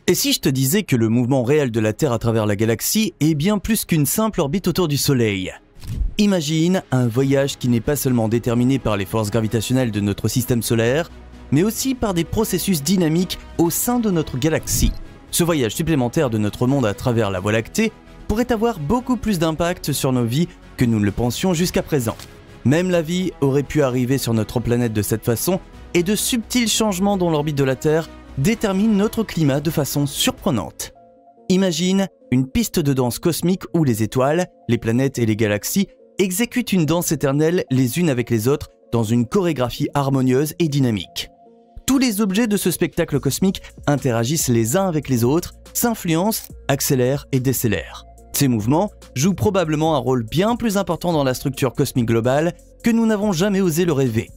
Et si je te disais que le mouvement réel de la Terre à travers la galaxie est bien plus qu'une simple orbite autour du Soleil? Imagine un voyage qui n'est pas seulement déterminé par les forces gravitationnelles de notre système solaire, mais aussi par des processus dynamiques au sein de notre galaxie. Ce voyage supplémentaire de notre monde à travers la Voie lactée pourrait avoir beaucoup plus d'impact sur nos vies que nous ne le pensions jusqu'à présent. Même la vie aurait pu arriver sur notre planète de cette façon, et de subtils changements dans l'orbite de la Terre déterminent notre climat de façon surprenante. Imagine une piste de danse cosmique où les étoiles, les planètes et les galaxies exécutent une danse éternelle les unes avec les autres dans une chorégraphie harmonieuse et dynamique. Tous les objets de ce spectacle cosmique interagissent les uns avec les autres, s'influencent, accélèrent et décélèrent. Ces mouvements jouent probablement un rôle bien plus important dans la structure cosmique globale que nous n'avons jamais osé le rêver.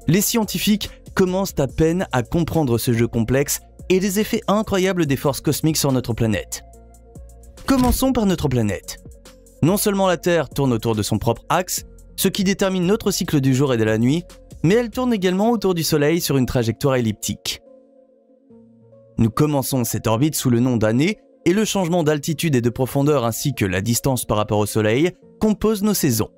Les scientifiques commencent à peine à comprendre ce jeu complexe et les effets incroyables des forces cosmiques sur notre planète. Commençons par notre planète. Non seulement la Terre tourne autour de son propre axe, ce qui détermine notre cycle du jour et de la nuit, mais elle tourne également autour du Soleil sur une trajectoire elliptique. Nous commençons cette orbite sous le nom d'année, et le changement d'altitude et de profondeur ainsi que la distance par rapport au Soleil composent nos saisons.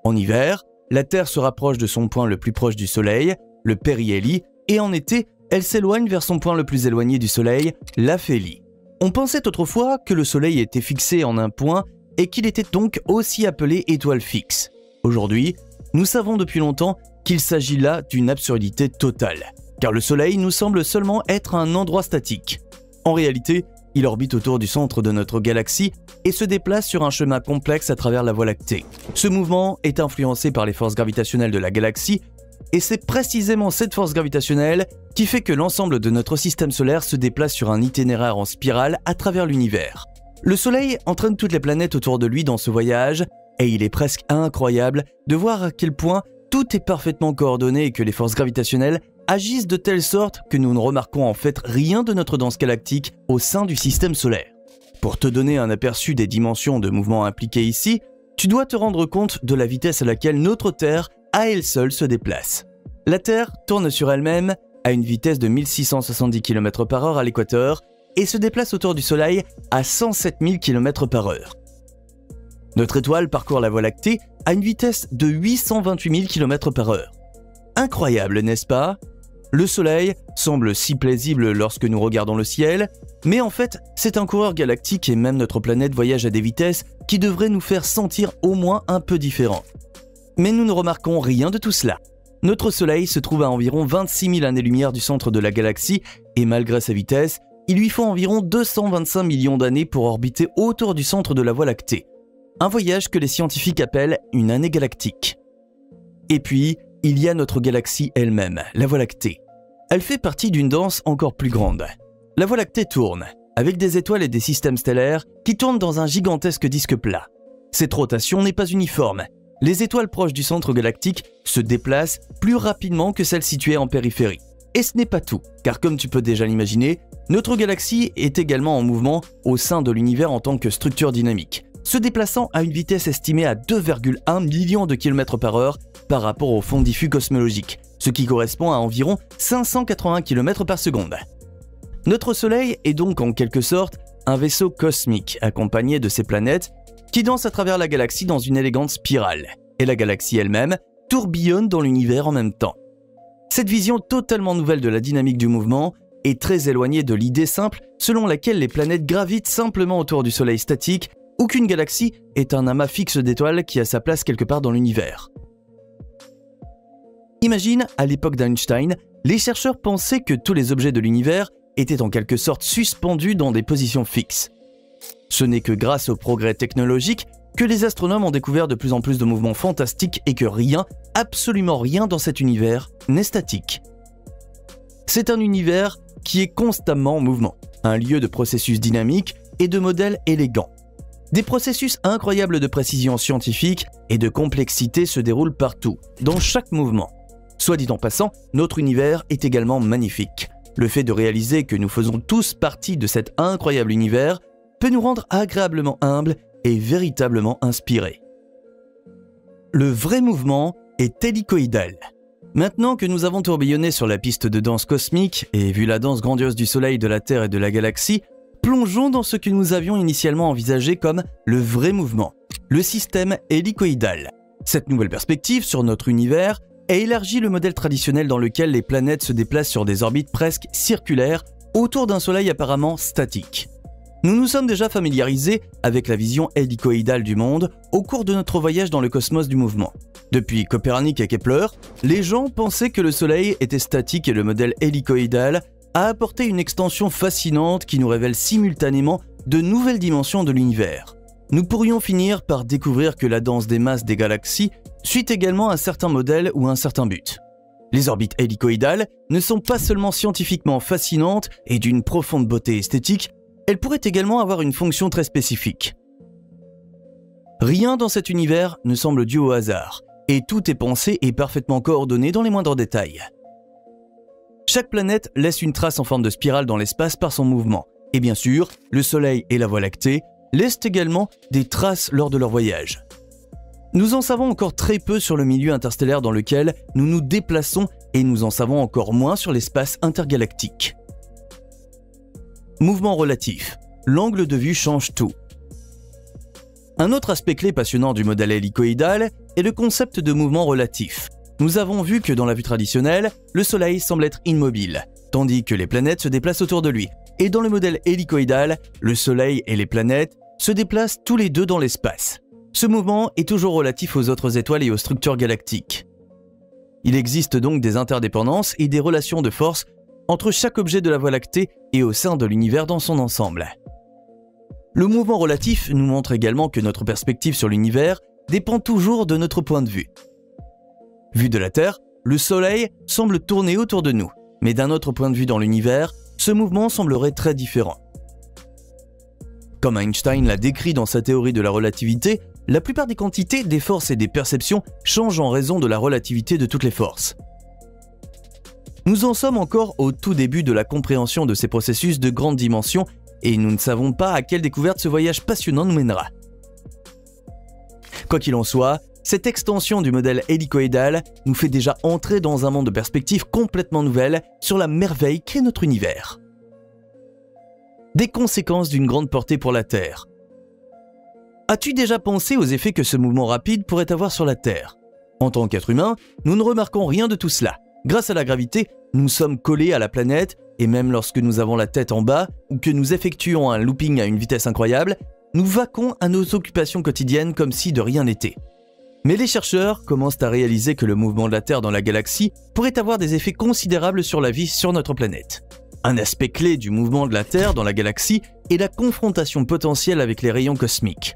En hiver, la Terre se rapproche de son point le plus proche du Soleil, le périhélie, et en été, elle s'éloigne vers son point le plus éloigné du Soleil, l'aphélie. On pensait autrefois que le Soleil était fixé en un point et qu'il était donc aussi appelé étoile fixe. Aujourd'hui, nous savons depuis longtemps qu'il s'agit là d'une absurdité totale, car le Soleil nous semble seulement être un endroit statique. En réalité, il orbite autour du centre de notre galaxie et se déplace sur un chemin complexe à travers la Voie lactée. Ce mouvement est influencé par les forces gravitationnelles de la galaxie, et c'est précisément cette force gravitationnelle qui fait que l'ensemble de notre système solaire se déplace sur un itinéraire en spirale à travers l'univers. Le Soleil entraîne toutes les planètes autour de lui dans ce voyage, et il est presque incroyable de voir à quel point tout est parfaitement coordonné et que les forces gravitationnelles agissent de telle sorte que nous ne remarquons en fait rien de notre danse galactique au sein du système solaire. Pour te donner un aperçu des dimensions de mouvements impliqués ici, tu dois te rendre compte de la vitesse à laquelle notre Terre, à elle seule, se déplace. La Terre tourne sur elle-même à une vitesse de 1670 km/h à l'équateur et se déplace autour du Soleil à 107 000 km/h. Notre étoile parcourt la Voie lactée à une vitesse de 828 000 km/h. Incroyable, n'est-ce pas? Le Soleil semble si paisible lorsque nous regardons le ciel, mais en fait, c'est un coureur galactique et même notre planète voyage à des vitesses qui devraient nous faire sentir au moins un peu différents. Mais nous ne remarquons rien de tout cela. Notre Soleil se trouve à environ 26 000 années-lumière du centre de la galaxie et malgré sa vitesse, il lui faut environ 225 millions d'années pour orbiter autour du centre de la Voie lactée. Un voyage que les scientifiques appellent une année galactique. Et puis, il y a notre galaxie elle-même, la Voie lactée. Elle fait partie d'une danse encore plus grande. La Voie lactée tourne, avec des étoiles et des systèmes stellaires qui tournent dans un gigantesque disque plat. Cette rotation n'est pas uniforme. Les étoiles proches du centre galactique se déplacent plus rapidement que celles situées en périphérie. Et ce n'est pas tout, car comme tu peux déjà l'imaginer, notre galaxie est également en mouvement au sein de l'univers en tant que structure dynamique, se déplaçant à une vitesse estimée à 2,1 millions de km/h par rapport au fond diffus cosmologique, ce qui correspond à environ 580 km/s. Notre Soleil est donc en quelque sorte un vaisseau cosmique accompagné de ses planètes qui dansent à travers la galaxie dans une élégante spirale, et la galaxie elle-même tourbillonne dans l'univers en même temps. Cette vision totalement nouvelle de la dynamique du mouvement est très éloignée de l'idée simple selon laquelle les planètes gravitent simplement autour du Soleil statique ou qu'une galaxie est un amas fixe d'étoiles qui a sa place quelque part dans l'univers. Imagine, à l'époque d'Einstein, les chercheurs pensaient que tous les objets de l'univers étaient en quelque sorte suspendus dans des positions fixes. Ce n'est que grâce au progrès technologique que les astronomes ont découvert de plus en plus de mouvements fantastiques et que rien, absolument rien dans cet univers n'est statique. C'est un univers qui est constamment en mouvement, un lieu de processus dynamiques et de modèles élégants. Des processus incroyables de précision scientifique et de complexité se déroulent partout, dans chaque mouvement. Soit dit en passant, notre univers est également magnifique. Le fait de réaliser que nous faisons tous partie de cet incroyable univers peut nous rendre agréablement humbles et véritablement inspirés. Le vrai mouvement est hélicoïdal. Maintenant que nous avons tourbillonné sur la piste de danse cosmique et vu la danse grandiose du Soleil, de la Terre et de la galaxie, plongeons dans ce que nous avions initialement envisagé comme le vrai mouvement, le système hélicoïdal. Cette nouvelle perspective sur notre univers a élargi le modèle traditionnel dans lequel les planètes se déplacent sur des orbites presque circulaires autour d'un Soleil apparemment statique. Nous nous sommes déjà familiarisés avec la vision hélicoïdale du monde au cours de notre voyage dans le cosmos du mouvement. Depuis Copernic et Kepler, les gens pensaient que le Soleil était statique et le modèle hélicoïdal a apporté une extension fascinante qui nous révèle simultanément de nouvelles dimensions de l'univers. Nous pourrions finir par découvrir que la danse des masses des galaxies suit également un certain modèle ou un certain but. Les orbites hélicoïdales ne sont pas seulement scientifiquement fascinantes et d'une profonde beauté esthétique, elles pourraient également avoir une fonction très spécifique. Rien dans cet univers ne semble dû au hasard, et tout est pensé et parfaitement coordonné dans les moindres détails. Chaque planète laisse une trace en forme de spirale dans l'espace par son mouvement, et bien sûr, le Soleil et la Voie lactée laissent également des traces lors de leur voyage. Nous en savons encore très peu sur le milieu interstellaire dans lequel nous nous déplaçons et nous en savons encore moins sur l'espace intergalactique. Mouvement relatif. L'angle de vue change tout. Un autre aspect clé passionnant du modèle hélicoïdal est le concept de mouvement relatif. Nous avons vu que dans la vue traditionnelle, le Soleil semble être immobile, tandis que les planètes se déplacent autour de lui. Et dans le modèle hélicoïdal, le Soleil et les planètes se déplacent tous les deux dans l'espace. Ce mouvement est toujours relatif aux autres étoiles et aux structures galactiques. Il existe donc des interdépendances et des relations de force entre chaque objet de la Voie lactée et au sein de l'univers dans son ensemble. Le mouvement relatif nous montre également que notre perspective sur l'univers dépend toujours de notre point de vue. Vu de la Terre, le Soleil semble tourner autour de nous, mais d'un autre point de vue dans l'univers, ce mouvement semblerait très différent. Comme Einstein l'a décrit dans sa théorie de la relativité, la plupart des quantités, des forces et des perceptions changent en raison de la relativité de toutes les forces. Nous en sommes encore au tout début de la compréhension de ces processus de grande dimension et nous ne savons pas à quelle découverte ce voyage passionnant nous mènera. Quoi qu'il en soit, cette extension du modèle hélicoïdal nous fait déjà entrer dans un monde de perspectives complètement nouvelles sur la merveille qu'est notre univers. Des conséquences d'une grande portée pour la Terre. As-tu déjà pensé aux effets que ce mouvement rapide pourrait avoir sur la Terre ? En tant qu'être humain, nous ne remarquons rien de tout cela. Grâce à la gravité, nous sommes collés à la planète et même lorsque nous avons la tête en bas ou que nous effectuons un looping à une vitesse incroyable, nous vaquons à nos occupations quotidiennes comme si de rien n'était. Mais les chercheurs commencent à réaliser que le mouvement de la Terre dans la galaxie pourrait avoir des effets considérables sur la vie sur notre planète. Un aspect clé du mouvement de la Terre dans la galaxie est la confrontation potentielle avec les rayons cosmiques.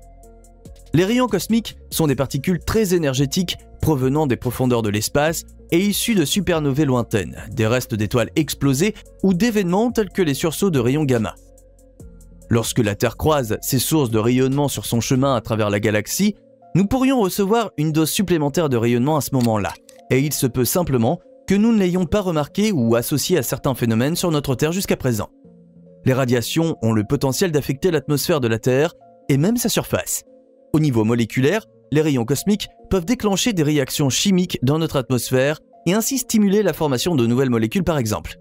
Les rayons cosmiques sont des particules très énergétiques provenant des profondeurs de l'espace et issues de supernovae lointaines, des restes d'étoiles explosées ou d'événements tels que les sursauts de rayons gamma. Lorsque la Terre croise ces sources de rayonnement sur son chemin à travers la galaxie, nous pourrions recevoir une dose supplémentaire de rayonnement à ce moment-là, et il se peut simplement que nous ne l'ayons pas remarqué ou associé à certains phénomènes sur notre Terre jusqu'à présent. Les radiations ont le potentiel d'affecter l'atmosphère de la Terre et même sa surface. Au niveau moléculaire, les rayons cosmiques peuvent déclencher des réactions chimiques dans notre atmosphère et ainsi stimuler la formation de nouvelles molécules par exemple.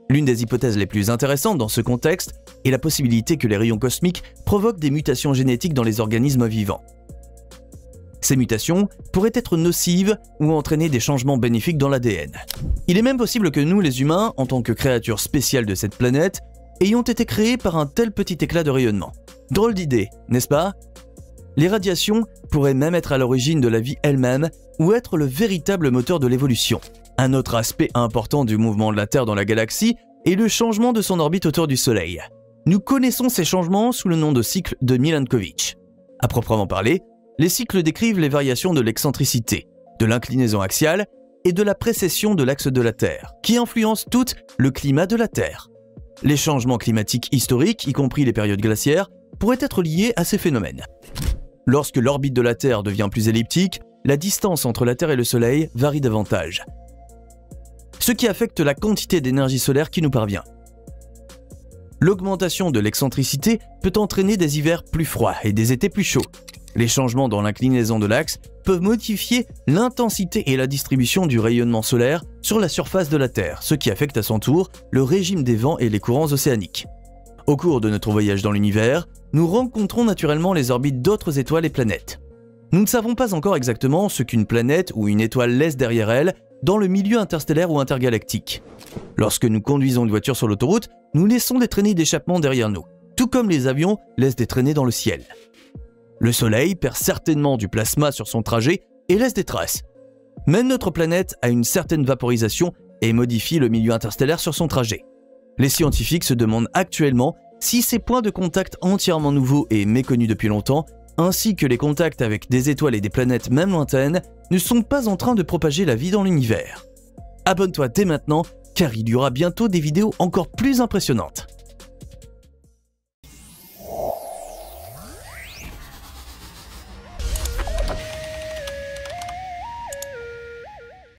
L'une des hypothèses les plus intéressantes dans ce contexte est la possibilité que les rayons cosmiques provoquent des mutations génétiques dans les organismes vivants. Ces mutations pourraient être nocives ou entraîner des changements bénéfiques dans l'ADN. Il est même possible que nous, les humains, en tant que créatures spéciales de cette planète, ayons été créés par un tel petit éclat de rayonnement. Drôle d'idée, n'est-ce pas ? Les radiations pourraient même être à l'origine de la vie elle-même ou être le véritable moteur de l'évolution. Un autre aspect important du mouvement de la Terre dans la galaxie est le changement de son orbite autour du Soleil. Nous connaissons ces changements sous le nom de cycle de Milankovitch. À proprement parler, les cycles décrivent les variations de l'excentricité, de l'inclinaison axiale et de la précession de l'axe de la Terre, qui influencent toutes le climat de la Terre. Les changements climatiques historiques, y compris les périodes glaciaires, pourraient être liés à ces phénomènes. Lorsque l'orbite de la Terre devient plus elliptique, la distance entre la Terre et le Soleil varie davantage, ce qui affecte la quantité d'énergie solaire qui nous parvient. L'augmentation de l'excentricité peut entraîner des hivers plus froids et des étés plus chauds. Les changements dans l'inclinaison de l'axe peuvent modifier l'intensité et la distribution du rayonnement solaire sur la surface de la Terre, ce qui affecte à son tour le régime des vents et les courants océaniques. Au cours de notre voyage dans l'univers, nous rencontrons naturellement les orbites d'autres étoiles et planètes. Nous ne savons pas encore exactement ce qu'une planète ou une étoile laisse derrière elle dans le milieu interstellaire ou intergalactique. Lorsque nous conduisons une voiture sur l'autoroute, nous laissons des traînées d'échappement derrière nous, tout comme les avions laissent des traînées dans le ciel. Le Soleil perd certainement du plasma sur son trajet et laisse des traces. Même notre planète a une certaine vaporisation et modifie le milieu interstellaire sur son trajet. Les scientifiques se demandent actuellement si ces points de contact entièrement nouveaux et méconnus depuis longtemps, ainsi que les contacts avec des étoiles et des planètes même lointaines, ne sont pas en train de propager la vie dans l'univers. Abonne-toi dès maintenant, car il y aura bientôt des vidéos encore plus impressionnantes.